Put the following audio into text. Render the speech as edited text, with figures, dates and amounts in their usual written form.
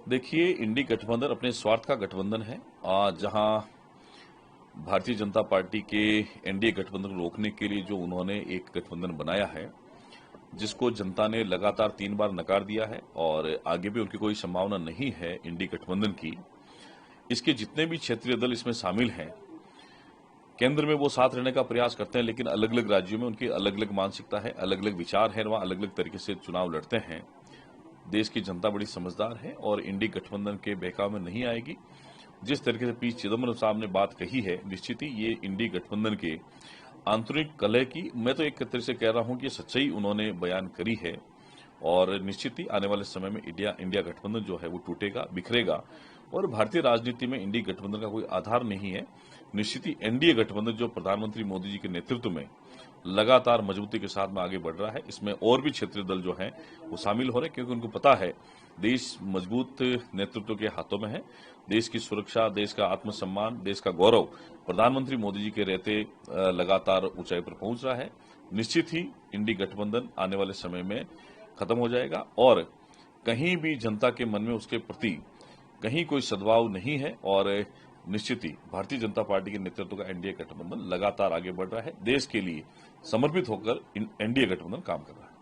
देखिए, इंडी गठबंधन अपने स्वार्थ का गठबंधन है। जहां भारतीय जनता पार्टी के एनडीए गठबंधन को रोकने के लिए जो उन्होंने एक गठबंधन बनाया है, जिसको जनता ने लगातार 3 बार नकार दिया है और आगे भी उनकी कोई संभावना नहीं है इंडी गठबंधन की। इसके जितने भी क्षेत्रीय दल इसमें शामिल हैं, केंद्र में वो साथ रहने का प्रयास करते हैं, लेकिन अलग अलग राज्यों में उनकी अलग अलग मानसिकता है, अलग अलग विचार है, वहां अलग अलग तरीके से चुनाव लड़ते हैं। देश की जनता बड़ी समझदार है और इंडी गठबंधन के बहकाव में नहीं आएगी। जिस तरीके से पी चिदम्बरम साहब ने बात कही है, निश्चित ही ये इंडी गठबंधन के आंतरिक कलह की, मैं तो एक तरह से कह रहा हूं कि सच्चाई उन्होंने बयान करी है और निश्चित ही आने वाले समय में इंडिया गठबंधन जो है वो टूटेगा, बिखरेगा और भारतीय राजनीति में इंडी गठबंधन का कोई आधार नहीं है। निश्चित ही एनडीए गठबंधन जो प्रधानमंत्री मोदी जी के नेतृत्व में लगातार मजबूती के साथ में आगे बढ़ रहा है, इसमें और भी क्षेत्रीय दल जो हैं वो शामिल हो रहे हैं, क्योंकि उनको पता है देश मजबूत नेतृत्व के हाथों में है। देश की सुरक्षा, देश का आत्मसम्मान, देश का गौरव प्रधानमंत्री मोदी जी के रहते लगातार ऊंचाई पर पहुंच रहा है। निश्चित ही इंडी गठबंधन आने वाले समय में खत्म हो जाएगा और कहीं भी जनता के मन में उसके प्रति कहीं कोई सद्भाव नहीं है और निश्चित ही भारतीय जनता पार्टी के नेतृत्व का एनडीए गठबंधन लगातार आगे बढ़ रहा है। देश के लिए समर्पित होकर एनडीए गठबंधन काम कर रहा है।